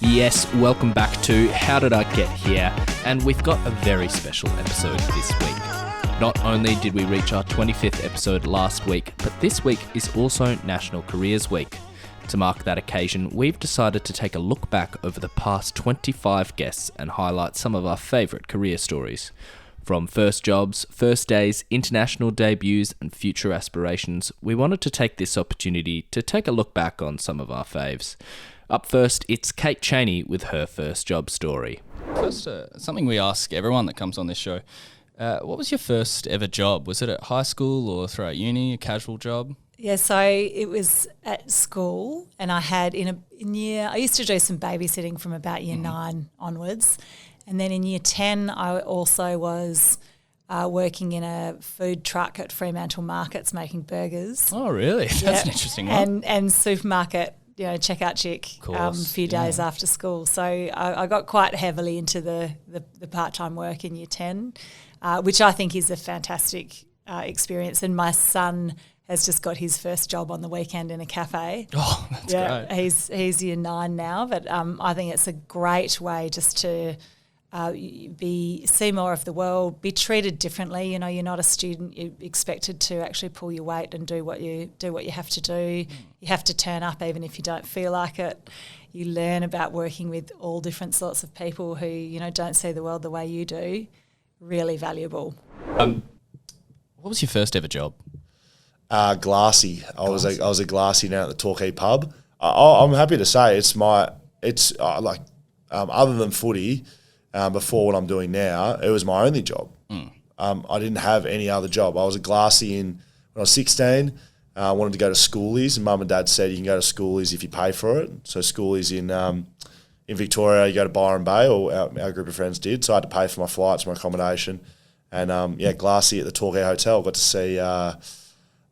Yes, welcome back to How Did I Get Here? And we've got a very special episode this week. Not only did we reach our 25th episode last week, but this week is also National Careers Week. To mark that occasion, we've decided to take a look back over the past 25 guests and highlight some of our favourite career stories. From first jobs, first days, international debuts and future aspirations, we wanted to take this opportunity to take a look back on some of our faves. Up first, it's Kate Chaney with her first job story. First, something we ask everyone that comes on this show. What was your first ever job? Was it at high school or throughout uni, a casual job? Yeah, so it was at school, and I had I used to do some babysitting from about year 9 onwards. And then in year 10, I also was working in a food truck at Fremantle Markets making burgers. Oh, really? That's an interesting one. And supermarket, checkout chick a few days after school. So I got quite heavily into the part-time work in year 10, which I think is a fantastic experience. And my son has just got his first job on the weekend in a cafe. Oh, that's great. He's year 9 now, but I think it's a great way just to see more of the world, be treated differently. You're not a student. You're expected to actually pull your weight and do what you have to do. You have to turn up even if you don't feel like it. You learn about working with all different sorts of people who don't see the world the way you do. Really valuable. What was your first ever job? Glassy. I was a glassy down at the Torquay pub. I'm happy to say other than footy. Before what I'm doing now, it was my only job. I didn't have any other job. I was a glassy when I was 16. I wanted to go to schoolies, and Mum and Dad said you can go to schoolies if you pay for it. So schoolies in Victoria, you go to Byron Bay, or our group of friends did. So I had to pay for my flights, my accommodation, and glassy at the Torquay Hotel. Got to see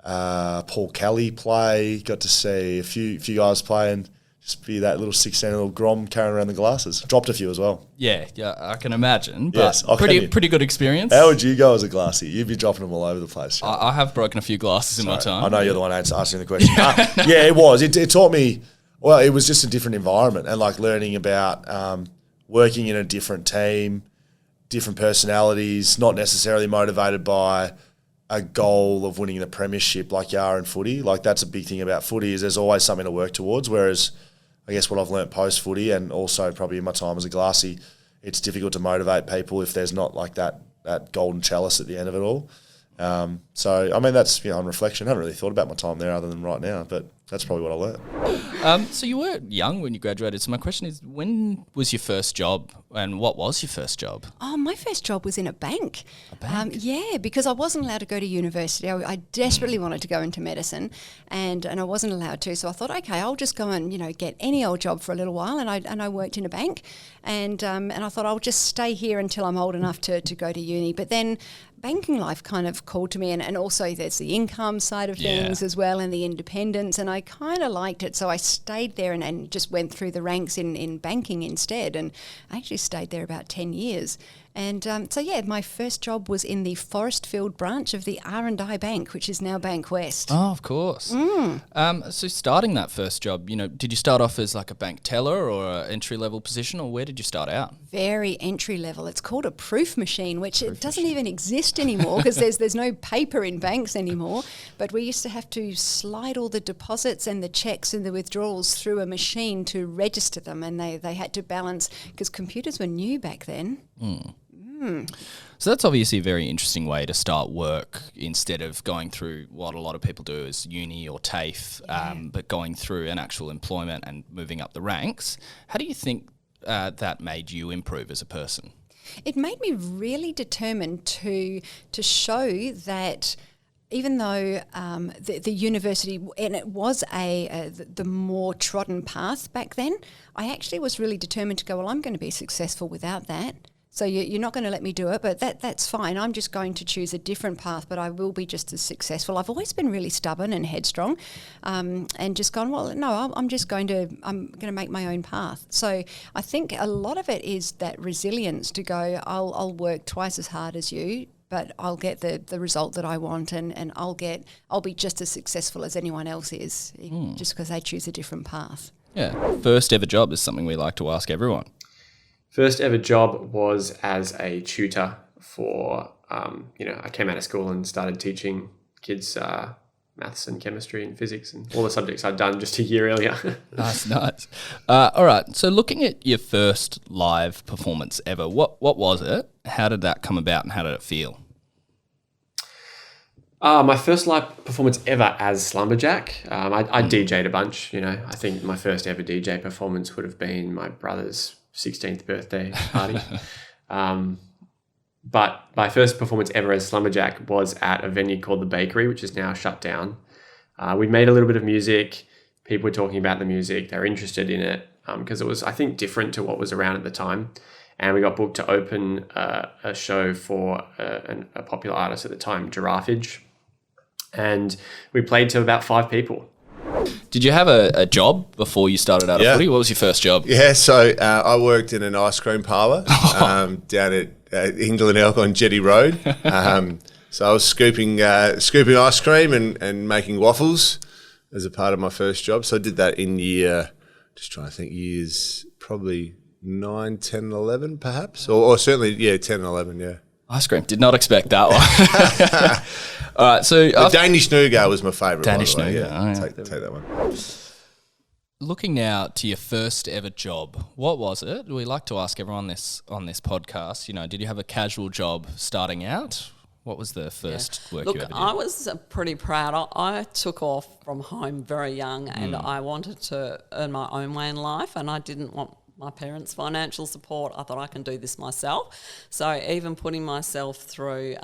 Paul Kelly play. Got to see a few guys play, and just be that little 16 little grom carrying around the glasses. Dropped a few as well. Yeah, I can imagine. But yes, pretty good experience. How would you go as a glassy? You'd be dropping them all over the place. I have broken a few glasses in my time. I know you're the one asking the question. Yeah, it was. It taught me, well, it was just a different environment, and like learning about working in a different team, different personalities, not necessarily motivated by a goal of winning the premiership like you are in footy. Like that's a big thing about footy, is there's always something to work towards, whereas I guess what I've learnt post-footy and also probably in my time as a glassy, it's difficult to motivate people if there's not like that golden chalice at the end of it all. So, I mean, that's, on reflection, I haven't really thought about my time there other than right now, but that's probably what I learnt. So you were young when you graduated. So my question is, when was your first job and what was your first job? Oh, my first job was in a bank. A bank? Yeah, because I wasn't allowed to go to university. I desperately wanted to go into medicine and I wasn't allowed to. So I thought, okay, I'll just go and, get any old job for a little while. And I worked in a bank and I thought I'll just stay here until I'm old enough to go to uni. But then banking life kind of called to me and also there's the income side of things as well and the independence, and I kind of liked it, so I stayed there and just went through the ranks in banking instead, and I actually stayed there about 10 years. And my first job was in the Forestfield branch of the R&I Bank, which is now Bank West. Oh, of course. So starting that first job, did you start off as like a bank teller or an entry-level position, or where did you start out? Very entry-level. It's called a proof machine, which it doesn't even exist anymore because there's no paper in banks anymore. But we used to have to slide all the deposits and the checks and the withdrawals through a machine to register them, and they had to balance because computers were new back then. So that's obviously a very interesting way to start work instead of going through what a lot of people do as uni or TAFE, but going through an actual employment and moving up the ranks. How do you think that made you improve as a person? It made me really determined to show that even though the university, and it was the more trodden path back then, I actually was really determined to go, well, I'm going to be successful without that. So you're not going to let me do it, but that's fine. I'm just going to choose a different path, but I will be just as successful. I've always been really stubborn and headstrong, and just gone, well, no, I'm going to make my own path. So I think a lot of it is that resilience to go, I'll work twice as hard as you, but I'll get the result that I want, and I'll be just as successful as anyone else is, just because they choose a different path. Yeah. First ever job is something we like to ask everyone. First ever job was as a tutor for, I came out of school and started teaching kids maths and chemistry and physics and all the subjects I'd done just a year earlier. Nice. All right. So looking at your first live performance ever, what was it? How did that come about and how did it feel? My first live performance ever as Slumberjack. I DJ'd a bunch, I think my first ever DJ performance would have been my brother's 16th birthday party. But my first performance ever as Slumberjack was at a venue called The Bakery, which is now shut down. We'd made a little bit of music. People were talking about the music. They were interested in it because it was, I think, different to what was around at the time. And we got booked to open a show for a popular artist at the time, Giraffage. And we played to about 5 people. Did you have a job before you started out at footy? What was your first job? Yeah, so I worked in an ice cream parlour down at England Elk on Jetty Road. So I was scooping ice cream and making waffles as a part of my first job. So I did that in years probably 9, 10, 11 perhaps, or certainly 10 and 11, yeah. Ice cream. Did not expect that one. All right, so the Danish nougat was my favourite. Danish nougat. Yeah. Take that one. Looking now to your first ever job, what was it? We like to ask everyone this on this podcast. Did you have a casual job starting out? What was the first work you ever did? I was pretty proud. I took off from home very young and I wanted to earn my own way in life and I didn't want my parents' financial support. I thought I can do this myself. So even putting myself through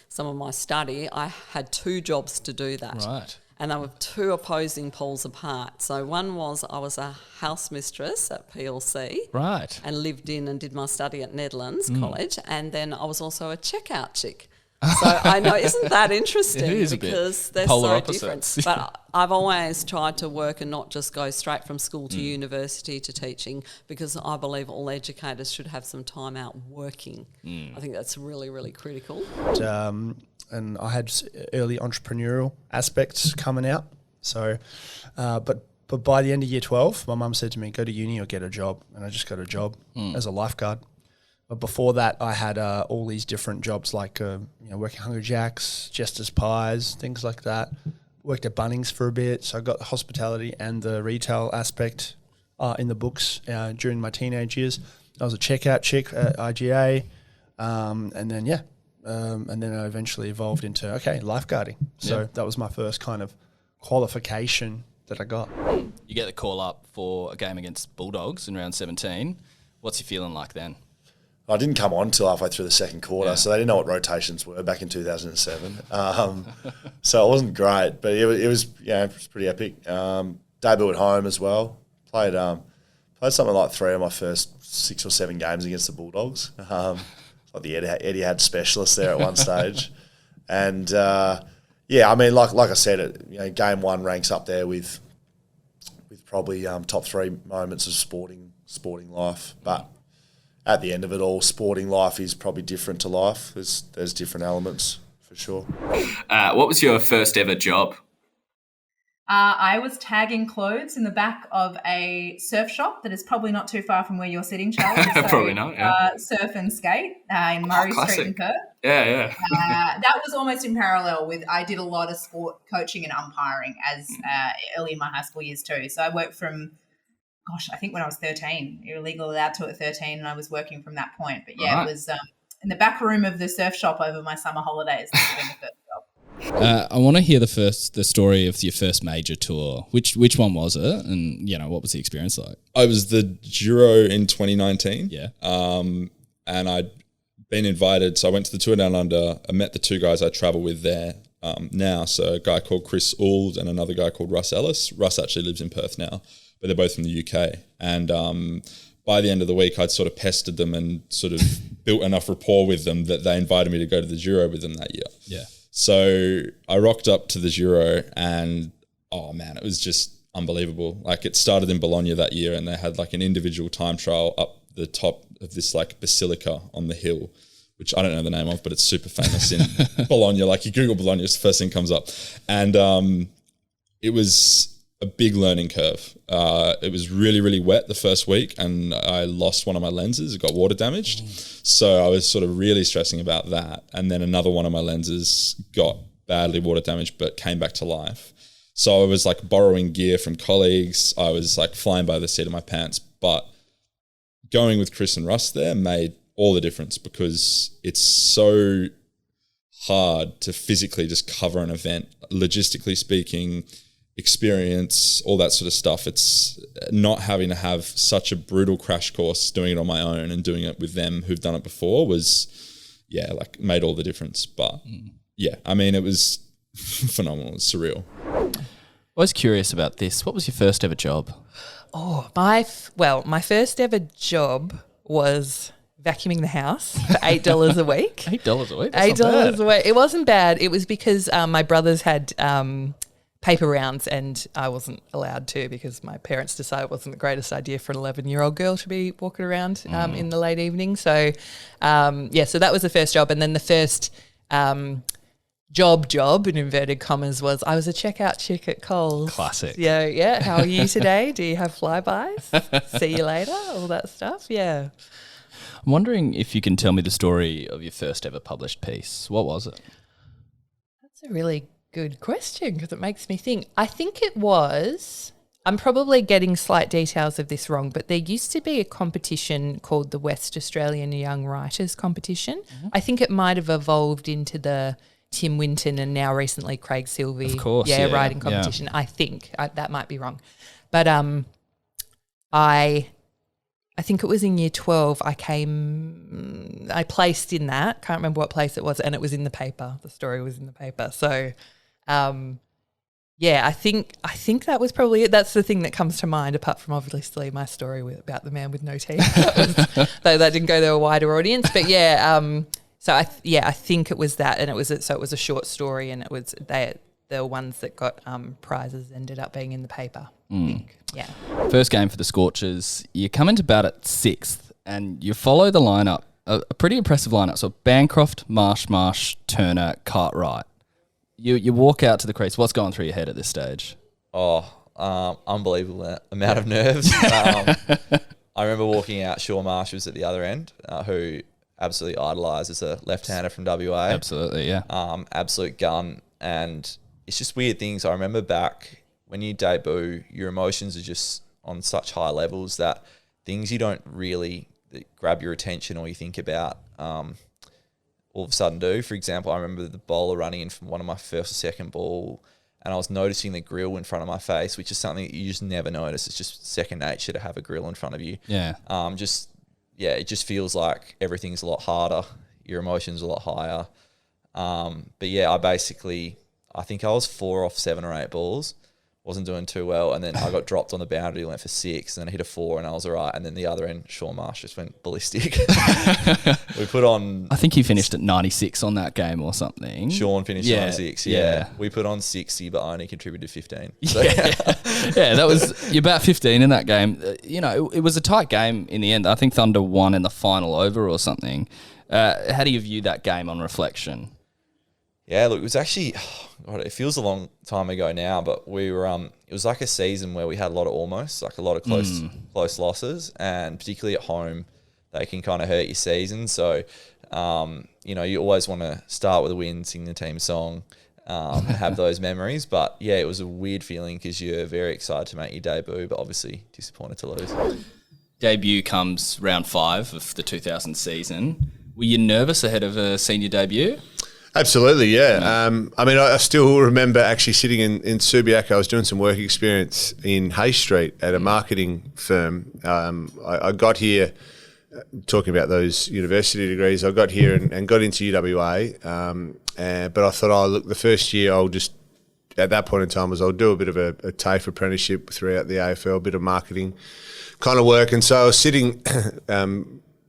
some of my study, I had 2 jobs to do that. Right. And they were 2 opposing poles apart. So one was I was a house mistress at PLC. Right. And lived in and did my study at Nedlands College. And then I was also a checkout chick. So I know, isn't that interesting? It is because they're polar so opposites. different. But I've always tried to work and not just go straight from school to university to teaching because I believe all educators should have some time out working. I think that's really, really critical. And I had early entrepreneurial aspects coming out. So, but by the end of year 12, my mum said to me, go to uni or get a job. And I just got a job as a lifeguard. But before that, I had all these different jobs like working Hungry Jack's, Jester's Pies, things like that. Worked at Bunnings for a bit. So I got the hospitality and the retail aspect in the books during my teenage years. I was a checkout chick at IGA. And then I eventually evolved into, lifeguarding. So that was my first kind of qualification that I got. You get the call up for a game against Bulldogs in round 17. What's your feeling like then? I didn't come on till halfway through the second quarter, so they didn't know what rotations were back in 2007. So it wasn't great, but it was pretty epic. Debut at home as well. Played something like 3 of my first 6 or 7 games against the Bulldogs. Like the Etihad specialist there at one stage, and like I said, game 1 ranks up there with probably top 3 moments of sporting life, but. At the end of it all, sporting life is probably different to life. There's different elements for sure. What was your first ever job? I was tagging clothes in the back of a surf shop that is probably not too far from where you're sitting, Charlie. So, probably not, yeah. Surf and skate in Murray Street in Perth. Yeah. That was almost in parallel with, I did a lot of sport coaching and umpiring as early in my high school years too. So I worked from, I think when I was 13. You're legally allowed to at 13 and I was working from that point. But It was in the back room of the surf shop over my summer holidays. That was the first job. I want to hear the story of your first major tour. Which one was it, and what was the experience like? I was the Giro in 2019. Yeah, and I'd been invited, so I went to the Tour Down Under. I met the 2 guys I travel with there now. So a guy called Chris Auld and another guy called Russ Ellis. Russ actually lives in Perth now, but they're both from the UK. And by the end of the week, I'd sort of pestered them and sort of built enough rapport with them that they invited me to go to the Giro with them that year. Yeah. So I rocked up to the Giro and, oh man, it was just unbelievable. Like it started in Bologna that year and they had like an individual time trial up the top of this like basilica on the hill, which I don't know the name of, but it's super famous in Bologna. Like you Google Bologna, it's the first thing that comes up. And it was a big learning curve. It was really, really wet the first week, and I lost one of my lenses. It got water damaged. So I was sort of really stressing about that. And then another one of my lenses got badly water damaged, but came back to life. So I was like borrowing gear from colleagues. I was like flying by the seat of my pants. But going with Chris and Russ there made all the difference, because it's so hard to physically just cover an event, logistically speaking, experience, all that sort of stuff. It's not having to have such a brutal crash course, doing it on my own and doing it with them who've done it before was, like made all the difference. But I mean, it was phenomenal. It was surreal. I was curious about this. What was your first ever job? Oh, my first ever job was vacuuming the house for $8 a week. $8 a week? $8 a week. It wasn't bad. It was because my brothers had paper rounds and I wasn't allowed to, because my parents decided it wasn't the greatest idea for an 11-year-old girl to be walking around in the late evening. So, so that was the first job. And then the first job in inverted commas was I was a checkout chick at Coles. Classic. Yeah. How are you today? Do you have flybys? See you later? All that stuff. Yeah. I'm wondering if you can tell me the story of your first ever published piece. What was it? That's a really good question, because it makes me think. I think it was, I'm probably getting slight details of this wrong, but there used to be a competition called the West Australian Young Writers Competition. Mm-hmm. I think it might have evolved into the Tim Winton and now recently Craig Silvey writing competition. I think that might be wrong. But I think it was in year 12 I placed in that. Can't remember what place it was, and it was in the paper. The story was in the paper. So I think that was probably it. That's the thing that comes to mind, apart from obviously my story about the man with no teeth. Though that didn't go to a wider audience. But I think it was that, and it was a short story, and it was the ones that got prizes ended up being in the paper. I think. Yeah. First game for the Scorchers. You come into bat at 6th, and you follow the lineup, a pretty impressive lineup. So Bancroft, Marsh, Turner, Cartwright. You walk out to the crease. What's going through your head at this stage? Unbelievable amount of nerves. I remember walking out. Shaw Marsh was at the other end, who absolutely idolised as a left-hander from WA. Absolutely, yeah. Absolute gun. And it's just weird things. I remember back when you debut, your emotions are just on such high levels that things you don't really grab your attention or you think about all of a sudden do. For example, I remember the bowler running in from one of my first or second ball, and I was noticing the grill in front of my face, which is something that you just never notice. It's just second nature to have a grill in front of you. Yeah. It just feels like everything's a lot harder. Your emotions are a lot higher. I think I was 4 off 7 or 8 balls. Wasn't doing too well, and then I got dropped on the boundary, went for 6, and then I hit a 4, and I was all right. And then the other end, Shaw Marsh just went ballistic. We put on... I think he finished at 96 on that game or something. Sean finished 96, yeah. We put on 60, but I only contributed 15. So. That was... You about 15 in that game. It was a tight game in the end. I think Thunder won in the final over or something. How do you view that game on reflection? Yeah, look, it was actually... God, it feels a long time ago now, but we were. It was like a season where we had a lot of almost, like a lot of close losses, and particularly at home, they can kind of hurt your season. So, you always want to start with a win, sing the team song, and have those memories. But yeah, it was a weird feeling because you're very excited to make your debut, but obviously disappointed to lose. Debut comes round 5 of the 2000 season. Were you nervous ahead of a senior debut? Absolutely, yeah. I still remember actually sitting in Subiac. I was doing some work experience in Hay Street at a marketing firm. I got here, talking about those university degrees, I got here and got into UWA. But I thought, the first year I'll just, at that point in time, I'll do a bit of a TAFE apprenticeship throughout the AFL, a bit of marketing kind of work. And so I was sitting...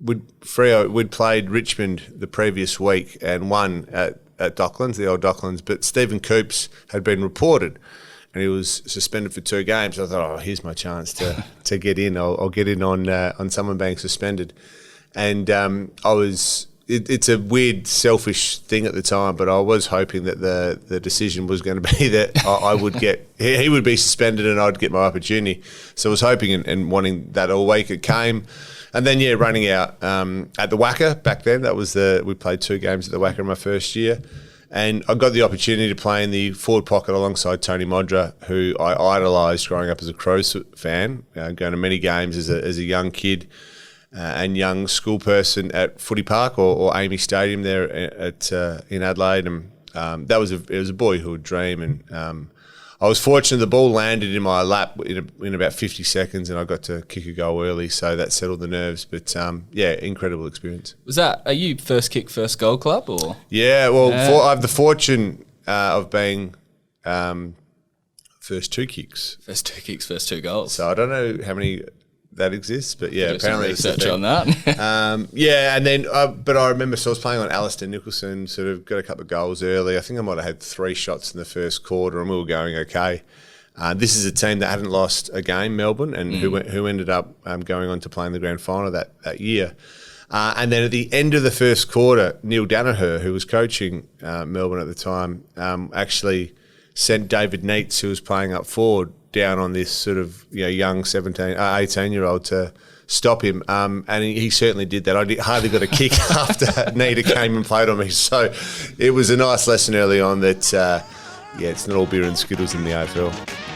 We'd played Richmond the previous week and won at Docklands, the old Docklands, but Stephen Coops had been reported and he was suspended for 2 games. I thought, here's my chance to get in. I'll get in on someone being suspended. And I was it's a weird, selfish thing at the time, but I was hoping that the decision was going to be that I would get he would be suspended and I'd get my opportunity. So I was hoping and wanting that all week. It came, and then running out at the Wacker back then. That was we played 2 games at the Wacker in my first year, and I got the opportunity to play in the forward pocket alongside Tony Modra, who I idolised growing up as a Crows fan, going to many games as a young kid. And young school person at Footy Park or Amy Stadium there in Adelaide, and it was a boyhood dream. And I was fortunate the ball landed in my lap in about 50 seconds, and I got to kick a goal early, so that settled the nerves. But incredible experience. Are you first kick, first goal club or? Yeah, well, I have the fortune of being first 2 kicks. First 2 kicks, first 2 goals. So I don't know how many that exists, but apparently research on that. And then but I remember, so I was playing on Alistair Nicholson, sort of got a couple of goals early. I think I might have had 3 shots in the first quarter, and we were going okay. This is a team that hadn't lost a game, Melbourne, and who ended up going on to play in the grand final that year. And then at the end of the first quarter, Neil Danaher, who was coaching Melbourne at the time, actually sent David Neitz, who was playing up forward, down on this sort of young 18-year-old to stop him, and he certainly did that. I hardly got a kick after Nita came and played on me, so it was a nice lesson early on that it's not all beer and Skittles in the AFL.